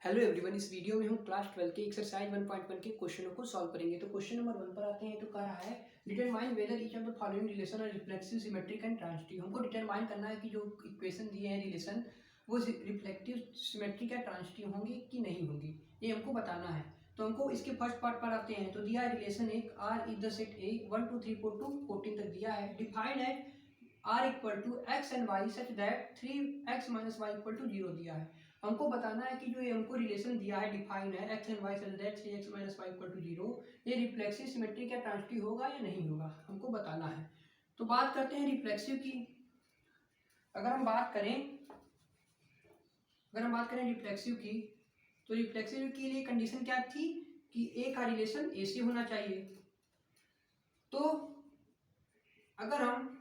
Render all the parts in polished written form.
Hello everyone, इस video में हम क्लास 12 के एक्सरसाइज 1.1 के क्वेश्चनों को सॉल्व करेंगे। तो क्वेश्चन नंबर 1 पर आते हैं। तो कह रहा है determine whether each of the following relation are reflexive, symmetric and transitive. हमको डिटरमाइन करना है कि जो इक्वेशन दिए हैं रिलेशन वो रिफ्लेक्टिव, सिमेट्रिक या ट्रांजिटिव होंगी कि नहीं होंगी, ये हमको बताना है। तो हमको इसके फर्स्ट पार्ट पर आते हैं। तो दिया है रिलेशन एक R is the set A 1 2 3 4 to 14 तक दिया है। डिफाइंड है R equal to X and Y such that 3x minus Y equal to 0 दिया है। हमको बताना है कि जो ये हमको रिलेशन दिया है, डिफाइन है x and Y such that 3x minus Y equal to 0, ये रिफ्लेक्सिव, सिमेट्रिक या ट्रांजिटिव होगा या नहीं होगा, हमको बताना है। तो बात करते हैं रिफ्लेक्सिव की। अगर हम बात करें रिफ्लेक्सिव की, तो रिफ्लेक्सिव के लिए कंडीशन क्या थी कि ए का रिलेशन ए से होना चाहिए। तो अगर हम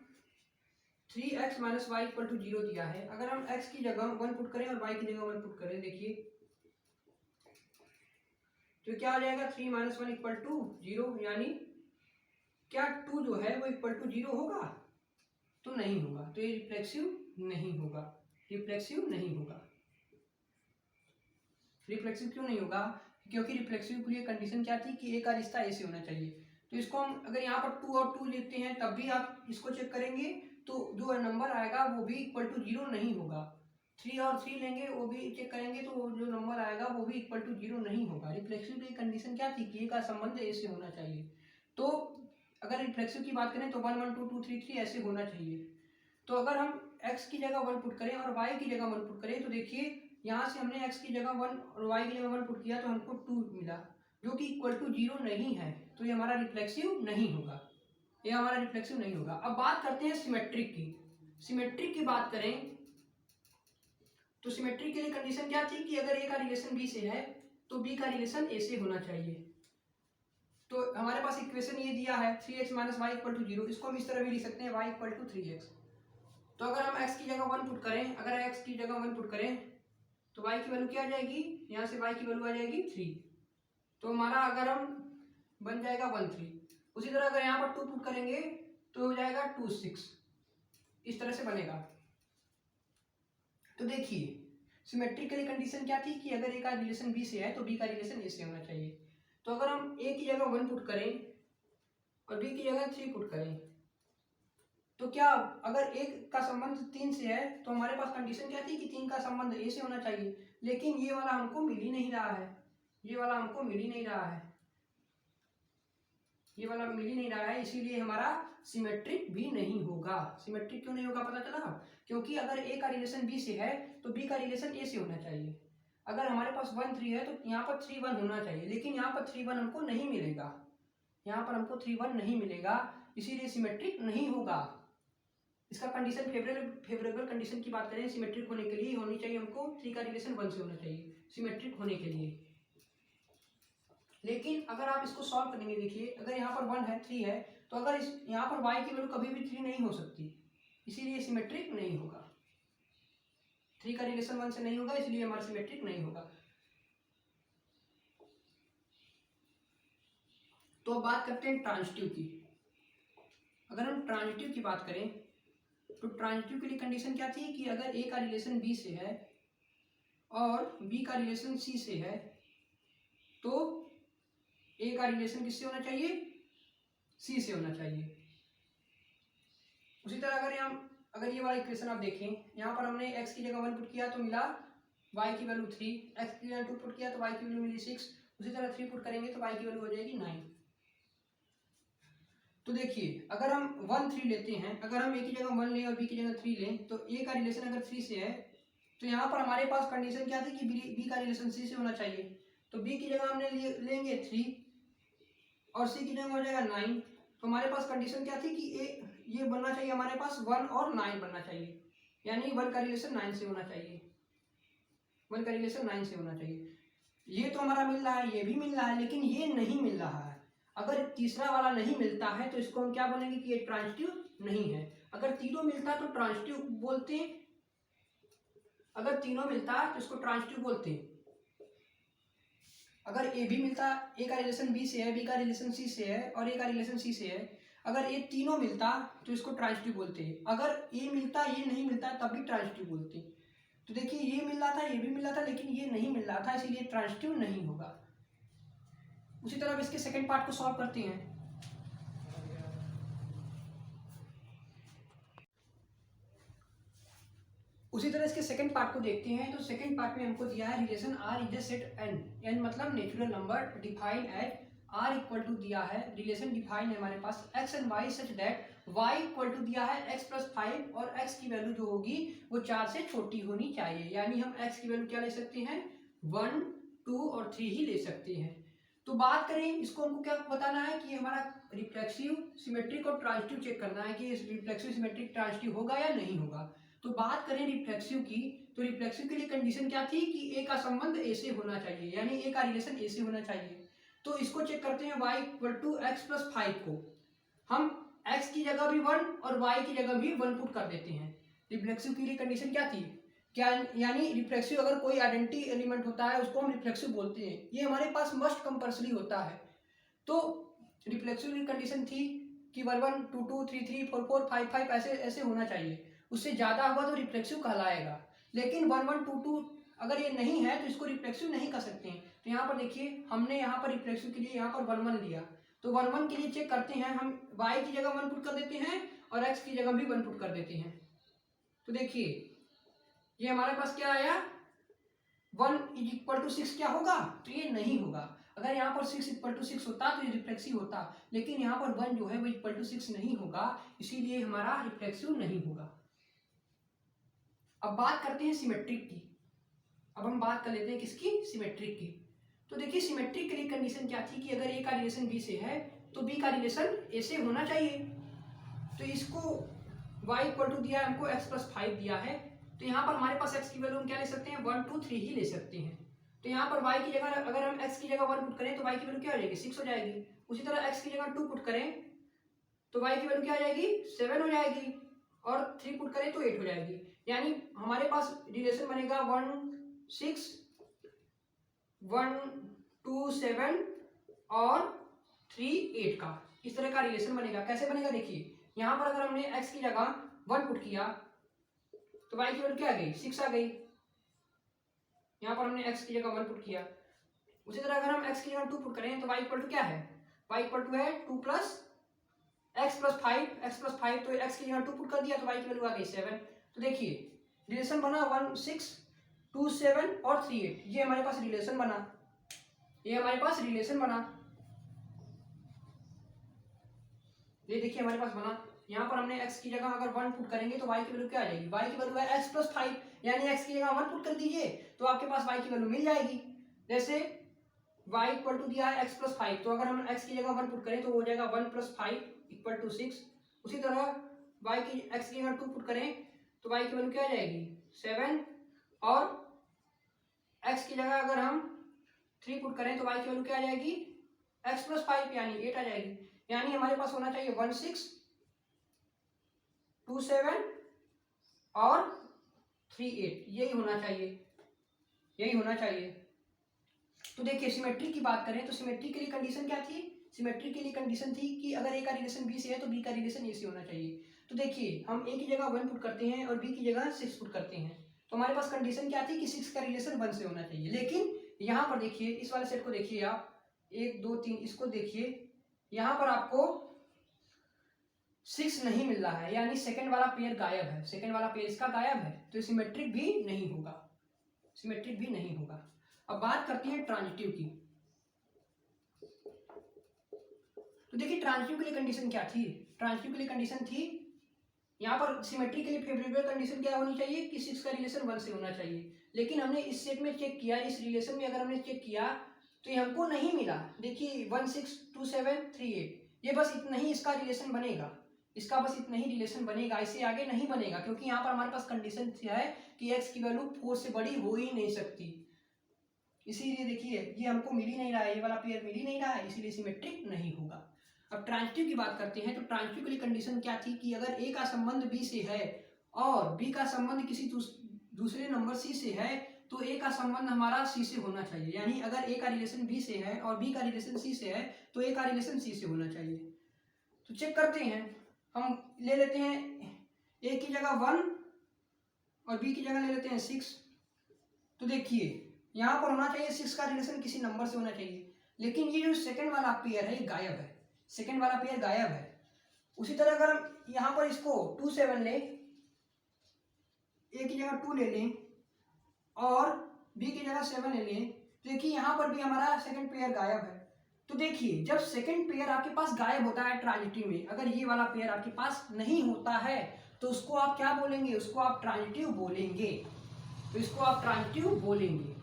3x minus Y equal to 0 दिया है, अगर हम x की जगह 1 पुट करें और y की जगह 1 पुट करें, देखिए तो क्या आ जाएगा 3 माइनस 1 इक्वल टू 0, यानी क्या 2 जो है वो इक्वल टू 0 होगा? तो नहीं होगा। तो ये रिफ्लेक्सिव नहीं होगा, रिफ्लेक्सिव नहीं होगा। रिफ्लेक्सिव क्यों नहीं होगा? क्योंकि रिफ्लेक्सिव के लिए कंडीशन क्या थी कि ए का रिश्ता ए से होना चाहिए। तो इसको हम अगर यहाँ पर 2 और 2 लेते हैं तब भी आप इसको चेक करेंगे तो जो नंबर आएगा वो भी इक्वल टू 0 नहीं होगा। 3 और 3 लेंगे, वो भी चेक करेंगे तो जो नंबर आएगा वो भी इक्वल टू 0 नहीं होगा। रिफ्लेक्सिव की कंडीशन क्या थी कि ए का संबंध ए से होना चाहिए। तो अगर रिफ्लेक्सिव की बात करें तो 1 1 2 2 3 3 ऐसे होना चाहिए। तो अगर हम x की जगह 1 पुट करें और y की जगह 1 पुट करें, तो देखिए यहाँ से हमने x की जगह 1 और y की जगह 1 पुट किया तो हमको 2 मिला, जो कि इक्वल टू 0 नहीं है। तो ये हमारा रिफ्लेक्सिव नहीं होगा, ये हमारा रिफ्लेक्सिव नहीं होगा। अब बात करते हैं सिमेट्रिक की। सिमेट्रिक की बात करें तो सिमेट्रिक के लिए कंडीशन क्या थी कि अगर a का रिलेशन b से है तो b का रिलेशन a से होना चाहिए। तो हमारे पास इक्वेशन ये दिया है 3x minus Y equal to 0, इसको हम इस तरह भी लिख सकते हैं y इक्वल टू 3x। तो अगर हम x की जगह 1 पुट करें, अगर x की जगह 1 पुट करें तो y की वैल्यू क्या आ जाएगी, यहाँ से y की वैल्यू आ जाएगी 3। तो हमारा अगर हम बन जाएगा 1 3। उसी तरह अगर यहाँ पर 2 पुट करेंगे तो हो जाएगा 2 6, इस तरह से बनेगा। तो देखिए सिमेट्रिक के लिए कंडीशन क्या थी कि अगर a का रिलेशन b से है तो b का रिलेशन a से होना चाहिए। तो अगर हम a की जगह 1 पुट करें और b की जगह 3 पुट करें, तो क्या अगर एक का संबंध 3 से है तो हमारे पास कंडीशन क्या थी कि 3 का संबंध ए से होना चाहिए। लेकिन ये वाला हमको मिल ही नहीं रहा है, ये वाला हमको मिल ही नहीं रहा है, ये वाला मिल ही नहीं रहा है, इसीलिए हमारा सिमेट्रिक भी नहीं होगा। सिमेट्रिक क्यों नहीं होगा पता चला? क्योंकि अगर ए का रिलेशन बी से है तो बी का रिलेशन ए से होना चाहिए। अगर हमारे पास 1 3 है तो यहाँ पर 3 1 होना चाहिए, लेकिन यहाँ पर 3 1 हमको नहीं मिलेगा, यहाँ पर हमको 3 1 नहीं मिलेगा, इसीलिए सिमेट्रिक नहीं होगा। इसका कंडीशन फेवरेबल कंडीशन की बात करें सिमेट्रिक होने के लिए होनी चाहिए हमको 3 का रिलेशन 1 से होना चाहिए सिमेट्रिक होने के लिए। लेकिन अगर आप इसको सॉल्व करेंगे, देखिए अगर यहाँ पर 1 है 3 है तो अगर इस यहाँ पर y की वैल्यू कभी भी 3 नहीं हो सकती, इसीलिए सिमेट्रिक नहीं होगा। 3 का रिलेशन 1 से नहीं होगा, इसलिए हमारा सिमेट्रिक नहीं होगा। तो अब बात करते हैं ट्रांजिटिव की। अगर हम ट्रांजिटिव की बात करें तो ट्रांजिटिव के लिए कंडीशन क्या थी कि अगर a का रिलेशन b से है और b का रिलेशन c से है तो a का रिलेशन किससे होना चाहिए, c से होना चाहिए। उसी तरह अगर ये वाला इक्वेशन आप देखें, यहाँ पर हमने x की जगह 1 पुट किया तो मिला y की वैल्यू 3, x की जगह 2 पुट किया तो y की वैल्यू मिली 6, उसी तरह 3 पुट करेंगे तो y की वैल्यू हो जाएगी 9। तो देखिए अगर हम 1 3 लेते हैं, अगर हम a की जगह 1 लें और b की जगह 3 लें, तो a का रिलेशन अगर 3 से है तो यहाँ पर हमारे पास कंडीशन क्या थी कि b का रिलेशन c से होना चाहिए। तो b की जगह हमने लेंगे 3 और c की जगह हो जाएगा 9। तो हमारे पास कंडीशन क्या थी कि ये बनना चाहिए हमारे पास 1 और 9 बनना चाहिए, यानी 1 का रिलेशन 9 से होना चाहिए, 1 का रिलेशन 9 से होना चाहिए। ये तो हमारा मिल रहा है, ये भी मिल रहा है, लेकिन ये नहीं मिल रहा है। अगर तीसरा वाला नहीं मिलता है तो इसको हम क्या बोलेंगे कि ये ट्रांजिटिव नहीं है। अगर तीनों मिलता तो ट्रांजिटिव बोलते, अगर तीनों मिलता तो इसको ट्रांजिटिव बोलते। अगर ए भी मिलता, ए का रिलेशन बी से है, बी का रिलेशन सी से है और ए का रिलेशन सी से है, अगर ये तीनों मिलता तो इसको ट्रांजिटिव बोलते हैं। अगर ए मिलता ये नहीं मिलता तब भी ट्रांजिटिव बोलते। तो देखिए ये मिल रहा था, ये भी मिल रहा था, लेकिन ये नहीं मिल रहा था, इसीलिए ट्रांजिटिव नहीं होगा। उसी तरह अब इसके सेकंड पार्ट को सॉल्व करते हैं। उसी तरह इसके सेकंड पार्ट को देखते हैं। तो सेकंड पार्ट में हमको दिया है relation R is a set N, N मतलब natural number define at R equal to दिया है, रिलेशन डिफाइन है हमारे पास x and Y such that y equal to दिया है एक्स प्लस 5 और एक्स की वैल्यू जो होगी वो 4 से छोटी होनी चाहिए। यानी हम एक्स की वैल्यू क्या ले सकते हैं, 1, 2 और 3 ही ले सकते हैं। तो बात करें इसको, हमको क्या बताना है कि हमारा रिफ्लेक्सिव सिमेट्रिक और ट्रांजिटिव चेक करना है कि रिफ्लेक्सिव सिमेट्रिक ट्रांजिटिव होगा या नहीं होगा। तो बात करें रिफ्लेक्सिव की, तो रिफ्लेक्सिव के लिए कंडीशन क्या थी कि ए का संबंध ए से होना चाहिए, यानी ए का रिलेशन ए से होना चाहिए। तो इसको चेक करते हैं y equal to X plus 5 को, हम x की जगह भी 1 और y की जगह भी 1 पुट कर देते हैं। रिफ्लेक्सिव के लिए कंडीशन क्या थी, क्या यानी रिफ्लेक्सिव अगर कोई आइडेंटिटी एलिमेंट होता है उसको हम रिफ्लेक्सिव बोलते हैं, ये हमारे पास मस्ट कंपल्सरी होता है। तो रिफ्लेक्सिव की कंडीशन थी कि 1 1 2 2 3 3 4 4 5 5 ऐसे ऐसे होना चाहिए, उससे ज़्यादा हुआ तो रिफ्लेक्सिव कहलाएगा। लेकिन 1 1 2 2 अगर ये नहीं है तो इसको रिफ्लेक्सिव नहीं कर सकते हैं। तो यहाँ पर देखिए हमने यहाँ पर रिफ्लेक्सिव के लिए यहाँ पर 1 1 लिया, तो 1 1 के लिए चेक करते हैं, हम y की जगह 1 पुट कर देते हैं और x की जगह भी 1 पुट कर देते हैं। तो देखिए ये हमारे पास क्या आया, 1 इज इक्वल टू 6 क्या होगा, तो ये नहीं होगा। अगर यहाँ पर 6 इक्वल टू 6 होता तो ये रिफ्लेक्सिव होता, लेकिन यहाँ पर 1 जो है वो इक्वल टू 6 नहीं होगा, इसीलिए हमारा रिफ्लेक्सिव नहीं होगा। अब बात करते हैं सिमेट्रिक की। अब हम बात कर लेते हैं किसकी, सिमेट्रिक की। तो देखिए सिमेट्रिक के लिए कंडीशन क्या थी कि अगर ए का रिलेशन बी से है तो बी का रिलेशन ए से होना चाहिए। तो इसको y इक्वल टू दिया है हमको x प्लस 5 दिया है, तो यहाँ पर हमारे पास x की वैल्यू हम क्या ले सकते हैं, 1 2 3 ही ले सकते हैं। तो यहाँ पर y की जगह अगर हम x की जगह 1 पुट करें तो y की वैल्यू क्या हो जाएगी, 6 हो जाएगी। उसी तरह x की जगह 2 पुट करें तो y की वैल्यू क्या हो जाएगी, 7 हो जाएगी, और 3 पुट करें तो 8 हो जाएगी। यानी हमारे पास रिलेशन बनेगा 1 6 1 2 7 और 3 8 का, इस तरह का रिलेशन बनेगा। कैसे बनेगा, देखिए यहाँ पर अगर हमने x की जगह 1 पुट किया तो y की वैल्यू क्या आ गई, 6 आ गई। यहाँ पर हमने x की जगह 1 पुट किया। उसी तरह अगर हम x की जगह 2 पुट करें तो y इक्वल टू क्या है, y इक्वल टू है 2 प्लस x प्लस 5, तो x की जगह 2 पुट कर दिया तो y की वैल्यू आ गई 7। तो देखिए रिलेशन बना 1 6 2 7 और 3 8, ये हमारे पास रिलेशन बना, ये हमारे पास रिलेशन बना, ये देखिए हमारे पास बना। यहाँ पर हमने x की जगह अगर 1 पुट करेंगे तो y की वैल्यू क्या आ जाएगी, y की वैल्यू है x प्लस 5, यानी x की जगह 1 पुट कर दीजिए तो आपके पास y की वैल्यू मिल जाएगी। जैसे y इक्वल टू दिया है x प्लस 5, तो अगर हम x की जगह 1 पुट करें तो हो जाएगा 1 प्लस 5 इक्वल टू 6। उसी तरह y की x की जगह 2 पुट करें तो y की वैल्यू क्या आ जाएगी, 7, और x की जगह अगर हम 3 पुट करें तो y की वैल्यू क्या आ जाएगी, x प्लस 5 यानी 8 आ जाएगी। यानी हमारे पास होना चाहिए 1 6 2 7 और 3 8, यही होना चाहिए, यही होना चाहिए। तो देखिए सिमेट्री की बात करें तो सिमेट्री के लिए कंडीशन क्या थी, सिमेट्री के लिए कंडीशन थी कि अगर ए का रिलेशन बी से है तो बी का रिलेशन ए से होना चाहिए। तो देखिए हम ए की जगह 1 पुट करते हैं और बी की जगह 6 पुट करते हैं, तो हमारे पास कंडीशन क्या थी कि 6 का रिलेशन 1 से होना चाहिए। लेकिन यहाँ पर देखिए इस वाले सेट को देखिए आप, 1 2 3 इसको देखिए, यहाँ पर आपको 6 नहीं मिल रहा है, यानी सेकंड वाला पेयर गायब है, सेकंड वाला पेयर इसका गायब है, तो सिमेट्रिक भी नहीं होगा, सिमेट्रिक भी नहीं होगा। अब बात करते हैं ट्रांजिटिव की। तो देखिए ट्रांजिटिव के लिए कंडीशन क्या थी, ट्रांजिटिव के लिए कंडीशन थी यहाँ पर सिमेट्री के लिए फेवरेबल कंडीशन क्या होनी चाहिए कि 6 का रिलेशन 1 से होना चाहिए। लेकिन हमने इस सेट में चेक किया, इस रिलेशन में अगर हमने चेक किया तो ये हमको नहीं मिला। देखिए 1 6 2 7 3 8, ये बस इतना ही इसका रिलेशन बनेगा, इसका बस इतना ही रिलेशन बनेगा, इससे आगे नहीं बनेगा, क्योंकि यहाँ पर हमारे पास कंडीशन है कि x की वैल्यू 4 से बड़ी हो ही नहीं सकती। इसीलिए देखिए ये हमको मिल ही नहीं रहा है, ये वाला पेयर मिल ही नहीं रहा है, इसीलिए सिमेट्रिक नहीं होगा। अब ट्रांजिटिव की बात करते हैं तो ट्रांजिटिव के लिए कंडीशन क्या थी कि अगर a का संबंध b से है और b का संबंध किसी दूसरे नंबर c से है तो a का संबंध हमारा c से होना चाहिए। यानी अगर a का रिलेशन b से है और b का रिलेशन c से है तो a का रिलेशन c से होना चाहिए। तो चेक करते हैं, हम ले लेते हैं a की जगह 1 और बी की जगह ले लेते हैं 6। तो देखिए यहाँ पर होना चाहिए 6 का रिलेशन किसी नंबर से होना चाहिए, लेकिन ये जो सेकंड वाला पेयर है ये गायब है, सेकंड वाला पेयर गायब है। उसी तरह अगर हम यहाँ पर इसको 2 7 ले, ए की जगह 2 ले लें और बी की जगह 7 ले लें, तो देखिए यहाँ पर भी हमारा सेकंड पेयर गायब है। तो देखिए जब सेकंड पेयर आपके पास गायब होता है ट्रांजिटिव में, अगर ये वाला पेयर आपके पास नहीं होता है तो उसको आप क्या बोलेंगे, उसको आप ट्रांजिटिव बोलेंगे। तो इसको आप ट्रांजिटिव बोलेंगे।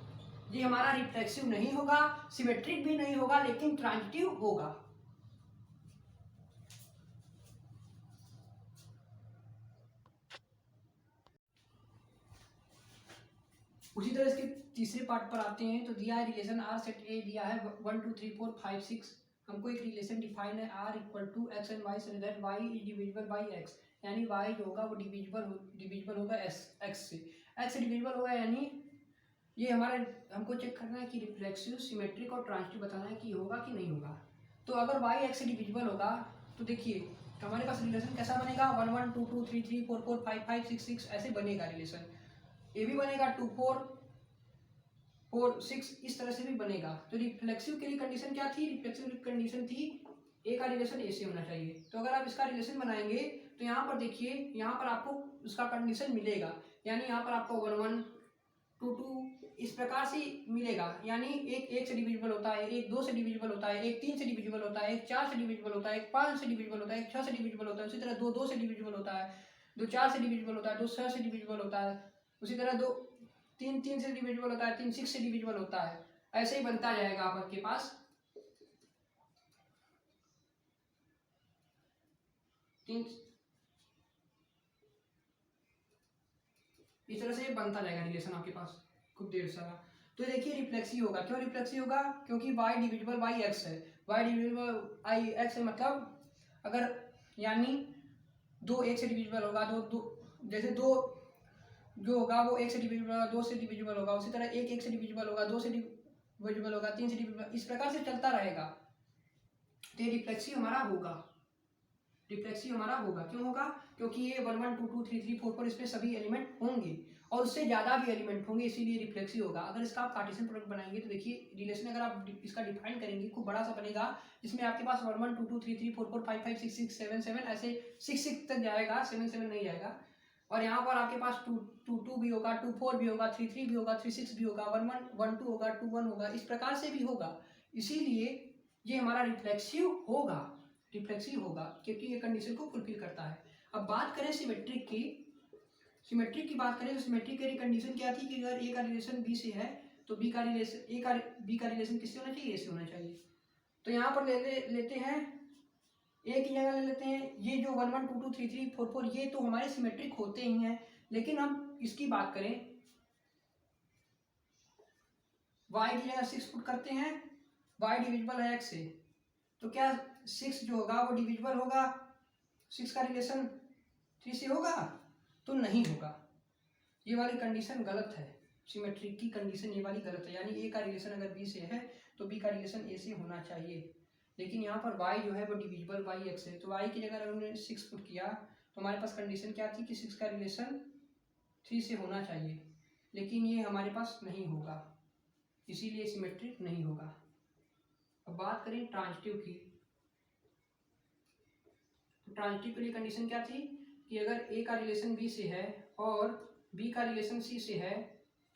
ये हमारा रिफ्लेक्सिव नहीं होगा, सिमेट्रिक भी नहीं होगा, लेकिन ट्रांजिटिव होगा। उसी तरह इसके तीसरे पार्ट पर आते हैं। तो दिया है रिलेशन आर सेट ए दिया है 1 2 3 4 5 6। हमको एक रिलेशन डिफाइन है R equal to X and Y such that Y is divisible by X, यानी वाई जो होगा वो डिविजिबल होगा एक्स से, एक्स से डिविजिबल होगा। यानी ये हमारा हमको चेक करना है कि रिफ्लेक्सिव, सिमेट्रिक और ट्रांजिटिव बताना है कि होगा कि नहीं होगा। तो अगर वाई एक्स से डिविजिबल होगा तो देखिए हमारे पास रिलेशन कैसा बनेगा, 1 1 2 2 3 3 4 4 5 5 6 6 ऐसे बनेगा रिलेशन। ये भी बनेगा 2 4 4 6 इस तरह से भी बनेगा। तो रिफ्लेक्सिव के लिए कंडीशन क्या थी, रिफ्लेक्सिव कंडीशन थी ए का रिलेशन ए से होना चाहिए। तो अगर आप इसका रिलेशन बनाएंगे तो यहाँ पर देखिए यहाँ पर आपको उसका कंडीशन मिलेगा, यानी यहाँ पर आपको 1 1 2 2 इस प्रकार से मिलेगा। यानी एक से डिविजिबल होता है, एक 2 से डिविजिबल होता है, एक 3 से डिविजिबल होता है, एक 4 से डिविजिबल होता है, एक 5 से डिविजिबल होता है, एक 6 से डिविजिबल होता है। उसी तरह 2 2 से डिविजिबल होता है, 2 4 से डिविजिबल होता है, 2 6 से डिविजिबल होता है। उसी तरह 2 3 3 से डिविजिबल होता है, 3 6 से डिविजिबल होता है। ऐसे ही बनता जाएगा आपके पास 3 इस तरह से बनता जाएगा रिलेशन आपके पास खूब देर सारा। तो देखिए रिफ्लेक्सिव होगा, क्यों रिफ्लेक्सिव होगा, क्योंकि y डिविजिबल बाई एक्स है, y डिविजिबल आई एक्स है। मतलब अगर यानी 2 1 से डिविजिबल होगा, दो जैसे 2 जो होगा वो 1 से डिविजिबल होगा, 2 से डिविजिबल होगा। उसी तरह 1 1 से डिविजिबल होगा, 2 से डिविजिबल होगा, 3 से डिविजिबल, इस प्रकार से चलता रहेगा। तो ये रिफ्लेक्सिव हमारा होगा, रिफ्लेक्सिव हमारा होगा। क्यों होगा, क्योंकि ये 1 1 2 2 3 3 4 4 इसमें सभी एलिमेंट होंगे और उससे ज़्यादा भी एलिमेंट होंगे, इसीलिए रिफ्लेक्सिव होगा। अगर इसका आप कार्टेशियन प्रोडक्ट बनाएंगे तो देखिए रिलेशन अगर आप इसका डिफाइन करेंगे खूब बड़ा सा बनेगा, जिसमें आपके पास 1 1 2 2 3 3 4 4 5 5 6 6 7 7 ऐसे 6 6 तक जाएगा, 7 7 नहीं जाएगा। और यहाँ पर आपके पास 2 2 2 भी होगा, 2 4 भी होगा, 3 3 भी होगा, 3 6 भी होगा, 1 1 1 2 होगा, 2 1 होगा, इस प्रकार से भी होगा। इसीलिए ये हमारा रिफ्लेक्सिव होगा, रिफ्लेक्सिव होगा, क्योंकि ये कंडीशन को फुलफिल करता है। अब बात करें सिमेट्रिक की, सिमेट्रिक की बात करें तो सिमेट्रिक की कंडीशन क्या थी कि अगर ए का रिलेशन बी से है तो बी का रिलेशन किससे होना चाहिए, ए से होना चाहिए। तो यहाँ पर लेते हैं ए की जगह ले लेते हैं ये जो 1 1 2 2 3 3 4 4 ये तो हमारे सिमेट्रिक होते ही हैं। लेकिन हम इसकी बात करें y की जगह 6 पुट करते हैं, y डिविजिबल है x से, तो क्या 6 जो होगा वो डिविजिबल होगा, 6 का रिलेशन 3 से होगा, तो नहीं होगा। ये वाली कंडीशन गलत है, सिमेट्रिक की कंडीशन ये वाली गलत है। यानी ए का रिलेशन अगर बी से है तो बी का रिलेशन ए से होना चाहिए। लेकिन यहाँ पर y जो है वो डिविजिबल बाई एक्स है, तो y की जगह अगर हमने 6 पुट किया तो हमारे पास कंडीशन क्या थी कि 6 का रिलेशन 3 से होना चाहिए, लेकिन ये हमारे पास नहीं होगा, इसीलिए सिमेट्रिक नहीं होगा। अब बात करें ट्रांजिटिव की, तो ट्रांजिटिव के लिए कंडीशन क्या थी कि अगर ए का रिलेशन बी से है और बी का रिलेशन सी से है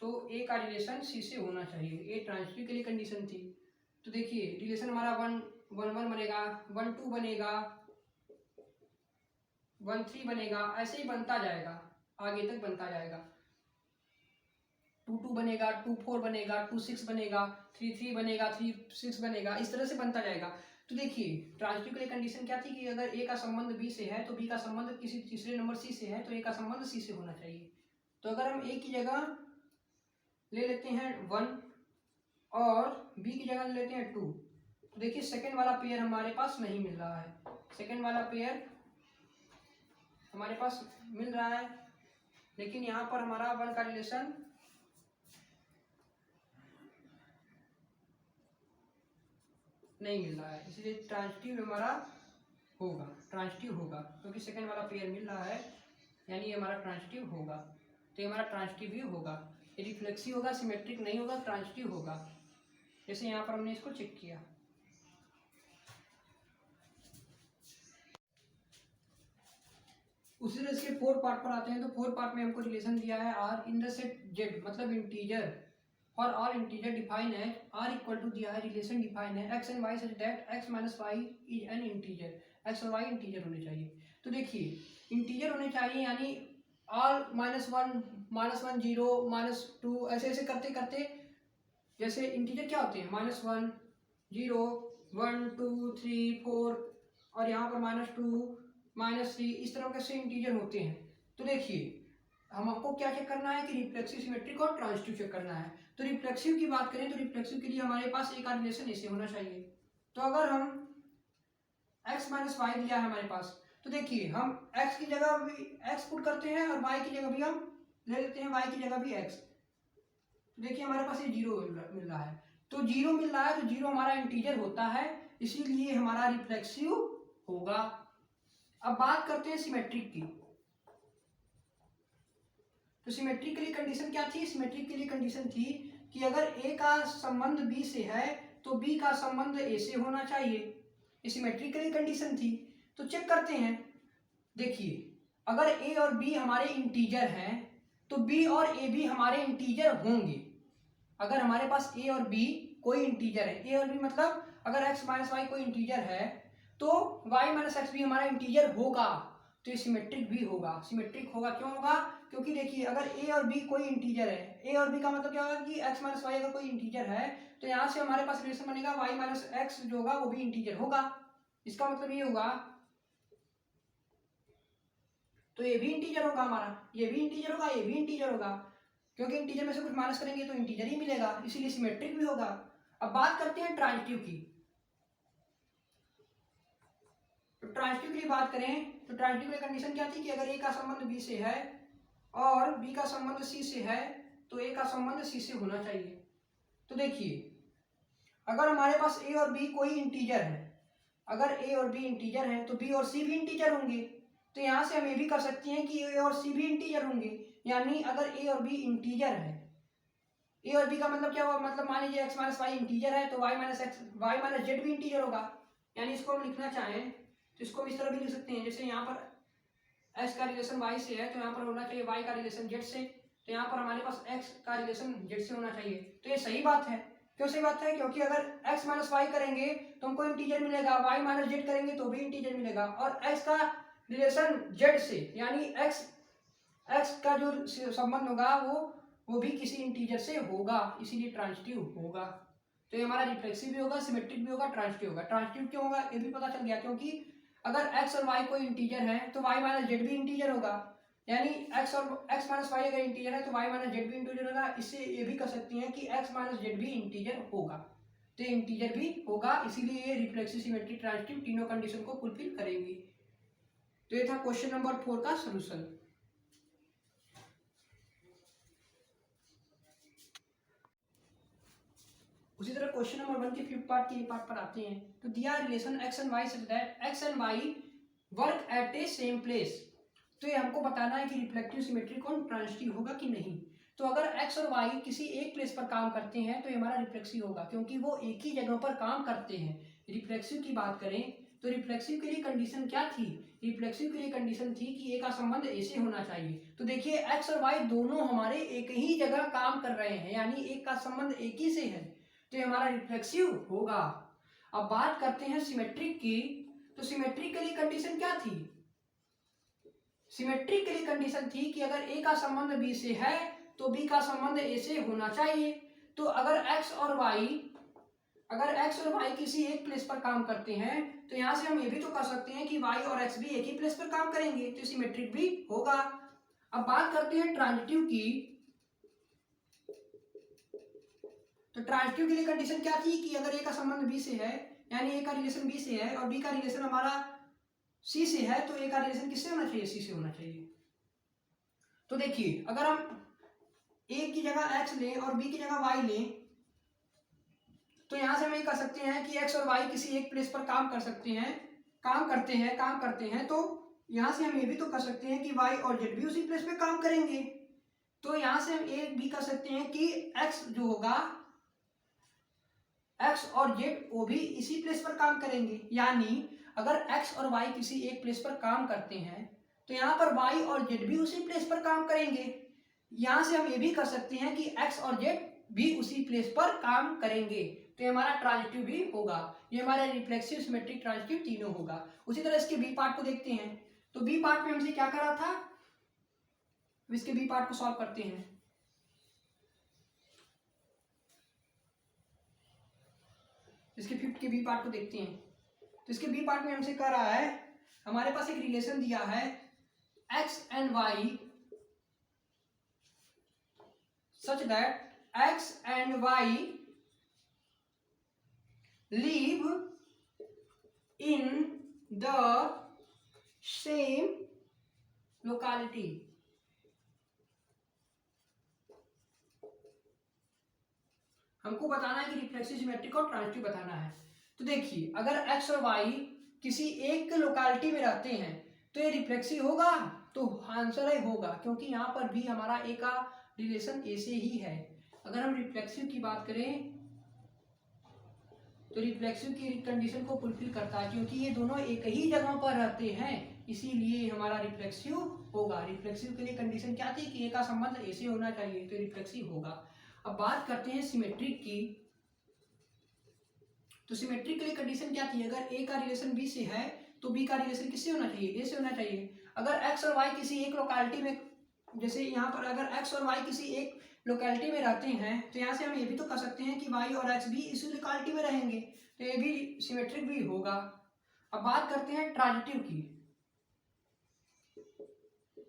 तो ए का रिलेशन सी से होना चाहिए। ये ट्रांजिटिव के लिए कंडीशन थी। तो देखिए रिलेशन हमारा 1 1 1 बनेगा, 1 2 बनेगा, 1 3 बनेगा, ऐसे ही बनता जाएगा, आगे तक बनता जाएगा। 2 2 बनेगा, 2 4 बनेगा, 2 6 बनेगा, 3 3 बनेगा, 3 6 बनेगा, इस तरह से बनता जाएगा। तो देखिए ट्रांजिटिव के लिए कंडीशन क्या थी कि अगर ए का संबंध बी से है तो बी का संबंध किसी तीसरे नंबर सी से है, तो ए का संबंध सी से होना चाहिए। तो अगर हम ए की जगह ले लेते हैं 1 और बी की जगह ले लेते हैं 2, तो देखिए सेकंड वाला पेयर हमारे पास नहीं मिल रहा है, सेकंड वाला पेयर हमारे पास मिल रहा है, लेकिन यहाँ पर हमारा 1 का रिलेशन नहीं मिल रहा है, इसलिए ट्रांजिटिव हमारा होगा, ट्रांजिटिव होगा, क्योंकि सेकंड वाला पेयर मिल रहा है, यानी ये हमारा ट्रांजिटिव होगा। तो ये हमारा ट्रांजिटिव भी होगा। ये रिफ्लेक्सिव होगा, सिमेट्रिक नहीं होगा, ट्रांजिटिव होगा। जैसे यहाँ पर हमने इसको चेक किया। उसी तरह इसके फोर्थ पार्ट पर आते हैं। तो फोर्थ पार्ट में हमको रिलेशन दिया है R in the set Z, मतलब integer for all integer define है आर इक्वल टू दिया है, रिलेशन डिफाइन है x and Y such that x minus y is an integer, x और वाई इंटीजर होने चाहिए। तो देखिए इंटीजर होने चाहिए, यानी ऑल -1 0 -2 ऐसे ऐसे करते करते, जैसे इंटीजर क्या होते हैं -1 0 1 2 3 4 और यहाँ पर -2 -3, इस तरह के से इंटीजर होते हैं। तो देखिए हमको क्या चेक करना है कि रिफ्लेक्सिव, सिमेट्रिक और ट्रांजिटिव चेक करना है। तो रिफ्लेक्सिव की बात करें तो रिफ्लेक्सिव के लिए हमारे पास एक रिलेशन ऐसे होना चाहिए। तो अगर हम x माइनस वाई दिया है हमारे पास, तो देखिए हम x की जगह भी x पुट करते हैं और y की जगह भी हम ले लेते हैं y की जगह भी x। तो देखिए हमारे पास ये जीरो मिल रहा है। तो जीरो मिल रहा है तो जीरो हमारा इंटीजर होता है, इसीलिए हमारा रिफ्लेक्सिव होगा। अब बात करते हैं सिमेट्रिक की। तो सिमेट्रिक के लिए कंडीशन क्या थी? सिमेट्रिक के लिए कंडीशन थी कि अगर a का संबंध b से है तो b का संबंध a से होना चाहिए। ये सिमेट्रिक के लिए कंडीशन थी। तो चेक करते हैं। देखिए अगर a और b हमारे इंटीजर हैं तो b और a भी हमारे इंटीजर होंगे। अगर हमारे पास a और b कोई इंटीजर है, a और b मतलब अगर x माइनस वाई कोई इंटीजर है तो y माइनस एक्स भी हमारा इंटीजर होगा। तो ये सिमेट्रिक भी होगा। सिमेट्रिक होगा क्यों होगा? क्योंकि देखिए अगर a और b कोई इंटीजर है, a और b का मतलब क्या होगा कि x माइनस वाई अगर कोई इंटीजर है तो यहाँ से हमारे पास रिलेशन बनेगा y माइनस एक्स जो होगा वो भी इंटीजर होगा। इसका मतलब ये होगा तो ये भी इंटीजर होगा हमारा, ये भी इंटीजर होगा, ये भी इंटीजर होगा, क्योंकि इंटीजर में से कुछ माइनस करेंगे तो इंटीजर ही मिलेगा, इसीलिए सिमेट्रिक भी होगा। अब बात करते हैं ट्रांजिटिव की। तो ट्रांजिटिव की बात करें तो ट्रांजिटिव में कंडीशन क्या थी कि अगर a का संबंध b से है और b का संबंध c से है तो a का संबंध c से होना चाहिए। तो देखिए अगर हमारे पास a और b कोई इंटीजर है, अगर a और b इंटीजर हैं तो b और c भी इंटीजर होंगे। तो यहाँ से हम ये भी कर सकते हैं कि a और c भी इंटीजर होंगे, यानी अगर a और b इंटीजर है, a और b का मतलब क्या हुआ? मतलब मान लीजिए x माइनस वाई इंटीजर है तो y माइनस जेड भी इंटीजर होगा। यानी इसको हम लिखना चाहें तो इसको हम इस तरह भी लिख सकते हैं, जैसे यहाँ पर x का रिलेशन y से है तो यहाँ पर होना चाहिए y का रिलेशन z से, तो यहाँ पर हमारे पास x का रिलेशन z से होना चाहिए। तो ये सही बात है। क्यों सही बात है? क्योंकि अगर x माइनस वाई करेंगे तो हमको इंटीजर मिलेगा, y माइनस जेड करेंगे तो भी इंटीजर मिलेगा, और x का रिलेशन z से यानी x का जो संबंध होगा वो भी किसी इंटीजर से होगा, इसीलिए ट्रांजिटिव होगा। तो ये हमारा रिफ्लेक्सिव भी होगा, सिमेट्रिक भी होगा, ट्रांजिटिव होगा। ट्रांजिटिव क्यों होगा ये भी पता चल गया, क्योंकि अगर x और y कोई इंटीजर है तो y माइनस जेड भी इंटीजर होगा, यानी x माइनस वाई अगर इंटीजर है तो y माइनस जेड भी इंटीजर होगा। इससे ये भी कह सकते हैं कि x माइनस जेड भी इंटीजर होगा, तो इंटीजर भी होगा, इसीलिए ये रिफ्लेक्सिव, सिमेट्रिक, ट्रांजिटिव तीनों कंडीशन को फुलफिल करेंगे। तो ये था क्वेश्चन नंबर 4 का सोल्यूशन। उसी तरह क्वेश्चन नंबर 1 के फिफ्थ पार्ट के पार्ट पर आते हैं। तो दिया relation x and y such that x and y work at A same place. तो ये हमको बताना है कि रिफ्लेक्टिव, सिमेट्रिक और ट्रांजिटिव होगा कि नहीं। तो अगर x और y किसी एक प्लेस पर काम करते हैं तो ये हमारा रिफ्लेक्सिव होगा, क्योंकि वो एक ही जगह पर काम करते हैं। रिफ्लेक्सिव की बात करें तो रिफ्लेक्सिव के लिए कंडीशन क्या थी? रिफ्लेक्सिव के लिए कंडीशन थी कि a का संबंध a से होना चाहिए। तो देखिए x और y दोनों हमारे एक ही जगह काम कर रहे हैं, यानी एक का संबंध एक ही से है, तो ये हमारा रिफ्लेक्सिव होगा। अब बात करते हैं सिमेट्रिक की। तो सिमेट्रिक के लिए कंडीशन क्या थी? सिमेट्रिक के लिए कंडीशन थी कि अगर a का संबंध b से है तो b का संबंध a से होना चाहिए। तो अगर x और y किसी एक प्लेस पर काम करते हैं तो यहां से हम ये भी तो कर सकते हैं कि y और x भी एक ही प्लेस पर काम करेंगे, तो सिमेट्रिक भी होगा। अब बात करते हैं ट्रांजिटिव की। तो ट्रांजिटिव के लिए कंडीशन क्या थी कि अगर a का संबंध b से है, यानी a का रिलेशन b से है और b का रिलेशन हमारा c से है, तो a का रिलेशन किससे होना चाहिए? c से होना चाहिए। तो देखिए अगर हम a की जगह x लें और b की जगह y लें तो यहां से हम ये कह सकते हैं कि x और y किसी एक प्लेस पर काम करते हैं, तो यहां से हम ये भी तो कर सकते हैं कि y और z भी उसी प्लेस पे काम करेंगे। तो यहां से हम ये भी कर सकते हैं कि x जो होगा, x और z वो भी इसी प्लेस पर काम करेंगे, यानी अगर x और y किसी एक प्लेस पर काम करते हैं तो यहाँ पर y और z भी उसी प्लेस पर काम करेंगे। यहाँ से हम ये भी कर सकते हैं कि x और z भी उसी प्लेस पर काम करेंगे, तो ये हमारा ट्रांजिटिव भी होगा। ये हमारा रिफ्लेक्सिव, सिमेट्रिक, ट्रांजिटिव तीनों होगा। उसी तरह इसके बी पार्ट को देखते हैं। तो बी पार्ट में हमसे क्या करा था, इसके बी पार्ट को सॉल्व करते हैं। इसके फिफ्थ के बी पार्ट को देखते हैं। तो इसके बी पार्ट में हमसे कह रहा है, हमारे पास एक रिलेशन दिया है x and y such that x and y live in the same locality। हमको बताना है कि रिफ्लेक्सिव, सिमेट्रिक और ट्रांजिटिव बताना है। तो देखिए, अगर x और y किसी एक लोकेलिटी में रहते हैं तो ये रिफ्लेक्सिव होगा, तो आंसर है होगा, क्योंकि यहाँ पर भी हमारा ए का रिलेशन ए से ही है। अगर हम रिफ्लेक्सिव की बात करें तो रिफ्लेक्सिव की कंडीशन को फुलफिल करता है, क्योंकि ये दोनों एक ही जगह पर रहते हैं, इसीलिए हमारा रिफ्लेक्सिव होगा। रिफ्लेक्सिव के लिए कंडीशन क्या थी कि ए का संबंध ए से होना चाहिए, तो रिफ्लेक्सिव होगा। अब बात करते हैं सिमेट्रिक की। तो सिमेट्रिक के लिए कंडीशन क्या थी, अगर ए का रिलेशन बी से है तो बी का रिलेशन किससे होना चाहिए, ए से होना चाहिए। अगर एक्स और वाई किसी एक लोकेलिटी में, जैसे यहाँ पर अगर एक्स और वाई किसी एक लोकेलिटी में रहते हैं तो यहाँ से हम ये भी तो कर सकते हैं कि वाई और एक्स भी इसी लोकेलिटी में रहेंगे, तो ये भी सिमेट्रिक भी होगा। अब बात करते हैं ट्रांजिटिव की।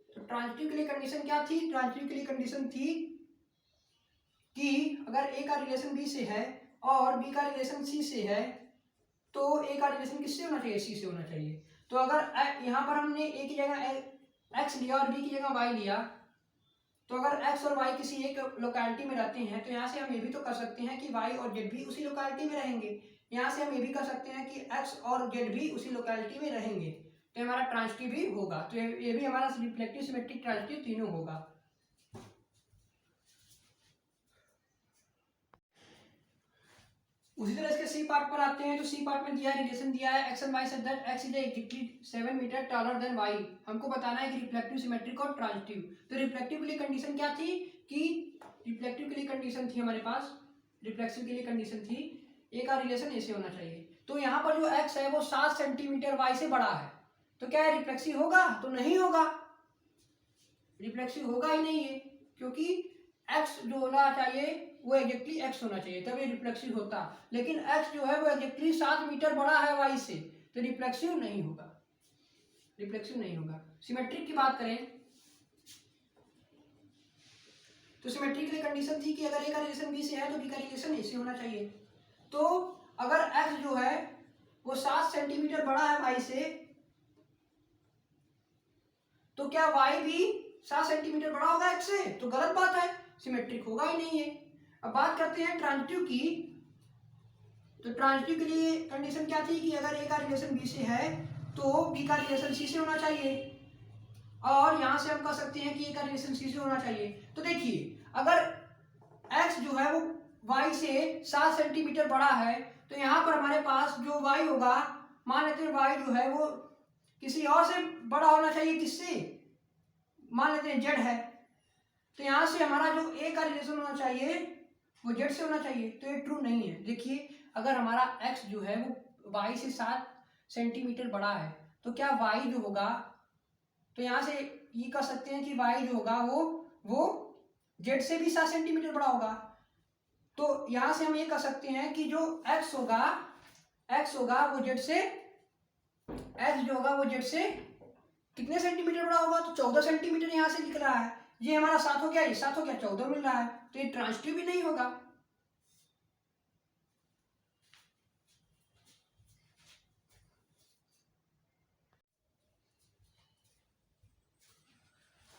तो ट्रांजिटिव के लिए कंडीशन क्या थी, ट्रांजिटिव के लिए कंडीशन थी कि अगर ए का रिलेशन बी से है और बी का रिलेशन सी से है तो ए का रिलेशन किससे होना चाहिए, सी से होना चाहिए। तो अगर यहाँ पर हमने ए की जगह एक्स लिया और बी की जगह वाई लिया, तो अगर एक्स और वाई किसी एक लोकेलिटी में रहते हैं तो यहाँ से हम ये भी तो कर सकते हैं कि वाई और जेड भी उसी लोकेलिटी में रहेंगे। यहाँ से हम ये भी कर सकते हैं कि एक्स और जेड भी उसी लोकेलिटी में रहेंगे, तो हमारा ट्रांजिटिव भी होगा। तो ये भी हमारा रिफ्लेक्टिव, सिमेट्रिक, ट्रांजिटिव तीनों होगा। उसी तरह इसके सी पार्ट पर आते हैं। तो सी पार्ट में दिया रिलेशन दिया है x and y such that x is exactly 7 metre taller than y। हमको बताना है कि रिफ्लेक्टिव, सिमेट्रिक और ट्रांजिटिव। तो रिफ्लेक्टिव के लिए कंडीशन क्या थी कि रिफ्लेक्टिव के लिए कंडीशन थी हमारे पास, रिफ्लेक्सिव के लिए कंडीशन थी ए का रिलेशन ए से होना चाहिए। तो यहाँ पर जो x है वो 7 सेंटीमीटर y से बड़ा है, तो क्या है रिफ्लेक्सिव होगा, तो नहीं होगा, रिफ्लेक्सिव होगा ही नहीं है, क्योंकि x जो होना चाहिए वो एग्जैक्टली x होना चाहिए, तब ये रिफ्लेक्सिव होता। लेकिन x जो है वो एग्जैक्टली 7 मीटर बड़ा है y से, तो रिफ्लेक्सिव नहीं होगा, रिफ्लेक्सिव नहीं होगा। सिमेट्रिक की बात करें तो सिमेट्रिक की कंडीशन थी कि अगर ए का रिलेशन बी से है तो बी का रिलेशन ए से होना चाहिए। तो अगर x जो है वो 7 सेंटीमीटर बड़ा है y से, तो क्या y भी 7 सेंटीमीटर बड़ा होगा x से, तो गलत बात है, सिमेट्रिक होगा ही नहीं है। अब बात करते हैं ट्रांजिटिव की। तो ट्रांजिटिव के लिए कंडीशन क्या थी कि अगर ए का रिलेशन बी से है तो बी का रिलेशन सी से होना चाहिए, और यहां से हम कह सकते हैं कि ए का रिलेशन सी से होना चाहिए। तो देखिए, अगर x जो है वो y से 7 सेंटीमीटर बड़ा है तो यहाँ पर हमारे पास जो y होगा, मान लेते हैं y जो है वो किसी और से बड़ा होना चाहिए, किससे, मान लेते हैं z है, तो यहाँ से हमारा जो a का रिलेशन होना चाहिए वो z से होना चाहिए, तो ये ट्रू नहीं है। देखिए, अगर हमारा x जो है वो y से 7 सेंटीमीटर बड़ा है तो क्या y जो होगा, तो यहाँ से ये कह सकते हैं कि y जो होगा वो z से भी 7 सेंटीमीटर बड़ा होगा। तो यहाँ से हम ये कह सकते हैं कि जो x होगा वो z से, x जो होगा वो z से कितने सेंटीमीटर बड़ा होगा, तो 14 सेंटीमीटर यहाँ से दिख रहा है। ये हमारा 7 हो गया, ये 7 हो गया, 14 मिल रहा है, तो ये ट्रांजिटिव भी नहीं होगा।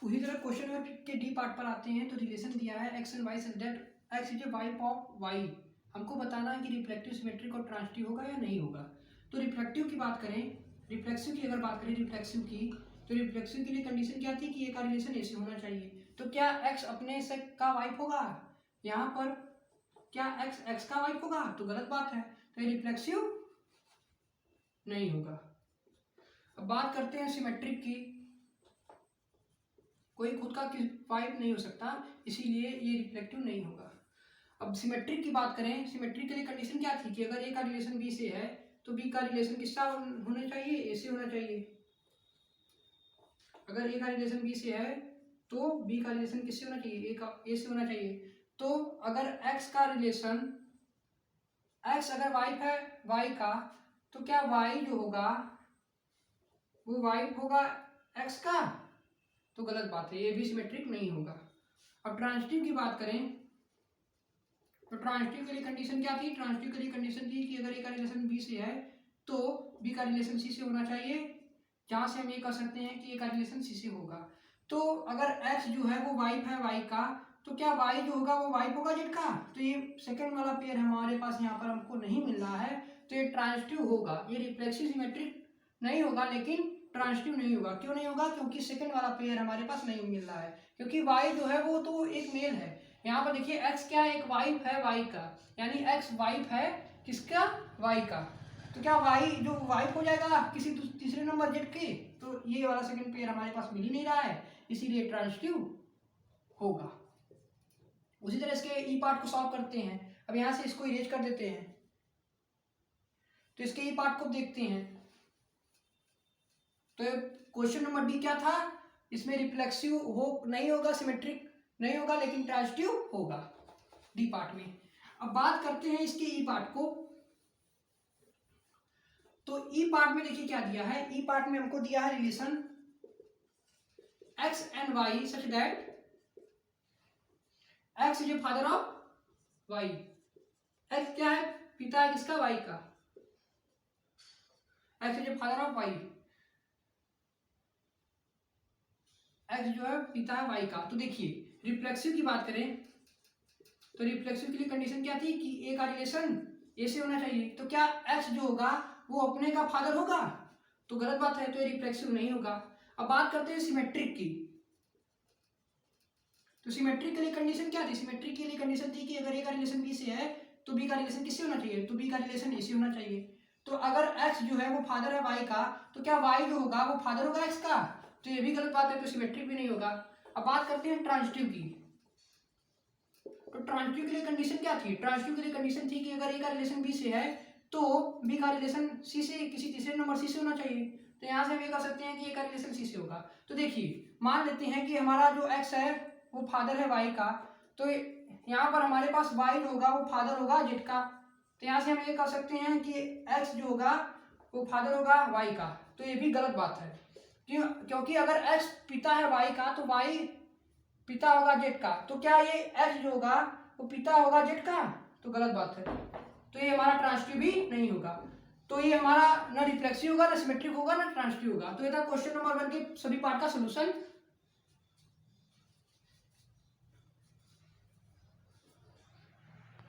उसी तरह क्वेश्चन में के डी पार्ट पर आते हैं। तो रिलेशन दिया है x and y such that x is a y of y। हमको बताना है कि रिफ्लेक्टिव, सिमेट्रिक और ट्रांजिटिव होगा या नहीं होगा। तो रिफ्लेक्टिव की बात करें, रिफ्लेक्सिव की अगर बात करें रिफ्लेक्सिव की, तो रिफ्लेक्सिव के लिए कंडीशन क्या थी कि ए का रिलेशन ए से होना चाहिए। तो क्या x अपने से का वाइफ होगा? यहाँ पर क्या x का वाइफ होगा? तो गलत बात है, तो ये रिफ्लेक्सिव नहीं होगा। अब बात करते हैं सिमेट्रिक की। कोई खुद का वाइफ नहीं हो सकता, इसीलिए ये रिफ्लेक्टिव नहीं होगा। अब सिमेट्रिक की बात करें, सिमेट्रिक के लिए कंडीशन क्या थी कि अगर ए का रिलेशन बी से है तो बी का रिलेशन किसका होना चाहिए? ए से होना चाहिए। अगर ए का रिलेशन बी से है तो बी का रिलेशन किससे होना चाहिए? ए से होना चाहिए। तो अगर x का रिलेशन, x अगर वाइफ है y का, तो क्या y जो होगा वो वाइफ होगा x का? तो गलत बात है, ये भी सिमेट्रिक नहीं होगा। अब ट्रांजिटिव की बात करें तो ट्रांजिटिव के लिए कंडीशन क्या थी? ट्रांजिटिव के लिए कंडीशन थी कि अगर ए का रिलेशन बी से है तो बी का रिलेशन सी से होना चाहिए, जहां से हम ये कह सकते हैं कि ए का रिलेशन सी से होगा। तो अगर x जो है वो वाइफ है y का, तो क्या y जो होगा वो वाइफ होगा z का? तो ये सेकंड वाला पेयर हमारे पास यहाँ पर हमको नहीं मिल रहा है, तो ये ट्रांजिटिव होगा। ये रिफ्लेक्सिव सिमेट्रिक नहीं होगा, लेकिन ट्रांजिटिव नहीं होगा। क्यों नहीं होगा? क्योंकि सेकंड वाला पेयर हमारे पास नहीं मिल रहा है, क्योंकि y जो है वो तो एक मेल है। यहाँ पर देखिए x क्या है? एक वाइफ है y का, यानी x वाइफ है किसका? y का। तो क्या y जो वाइफ हो जाएगा किसी तीसरे नंबर z के? तो ये वाला सेकंड पेयर हमारे पास मिल ही नहीं रहा है, इसीलिए ट्रांजिटिव होगा। उसी तरह इसके ई पार्ट को सॉल्व करते हैं। अब यहां से इसको इरेज कर देते हैं, तो इसके ई पार्ट को देखते हैं। तो क्वेश्चन नंबर डी क्या था? इसमें रिफ्लेक्सिव हो नहीं होगा, सिमेट्रिक नहीं होगा, लेकिन ट्रांजिटिव होगा डी पार्ट में। अब बात करते हैं इसके ई पार्ट को। तो ई पार्ट में देखिए क्या दिया है। ई पार्ट में हमको दिया है relation x and y such that x is father of y। x क्या है? पिता है किसका? y का। x is father of y, x जो है पिता है y का। तो देखिए रिफ्लेक्सिव की बात करें तो रिफ्लेक्सिव के लिए कंडीशन क्या थी कि a का रिलेशन a से होना चाहिए। तो क्या x जो होगा वो अपने का फादर होगा? तो गलत बात है, तो ये रिफ्लेक्सिव नहीं होगा। अब बात करते हैं सिमेट्रिक की। तो सिमेट्रिक के लिए कंडीशन क्या थी? सिमेट्रिक के लिए कंडीशन थी कि अगर ए का रिलेशन बी से है तो बी का रिलेशन किससे होना चाहिए? तो बी का रिलेशन ए से होना चाहिए। तो अगर x जो है वो फादर है y का, तो क्या y जो होगा वो फादर होगा x का? तो ये भी गलत बात है, तो सिमेट्रिक भी नहीं होगा। अब बात करते हैं ट्रांजिटिव की। तो ट्रांजिटिव के लिए कंडीशन क्या थी? ट्रांजिटिव के लिए कंडीशन थी कि अगर ए का रिलेशन बी से है तो बी का रिलेशन सी से, किसी तीसरे नंबर सी से होना चाहिए। तो यहाँ से हम ये कह सकते हैं कि ए का रिलेशन सी से होगा। तो देखिए मान लेते हैं कि हमारा जो x है वो फादर है y का, तो यहाँ पर हमारे पास y जो होगा वो फादर होगा z का। तो यहाँ से हम ये कह सकते हैं कि x जो होगा वो फादर होगा y का। तो ये भी गलत बात है, क्योंकि अगर x पिता है y का तो y पिता होगा z का। तो क्या ये x जो होगा वो पिता होगा z का? तो गलत बात है, तो ये हमारा ट्रांजिटिव भी नहीं होगा। तो ये हमारा ना रिफ्लेक्सिव होगा, ना सिमेट्रिक होगा, ना ट्रांजिटिव होगा। तो ये था क्वेश्चन नंबर 1 के सभी पार्ट का सोल्यूशन।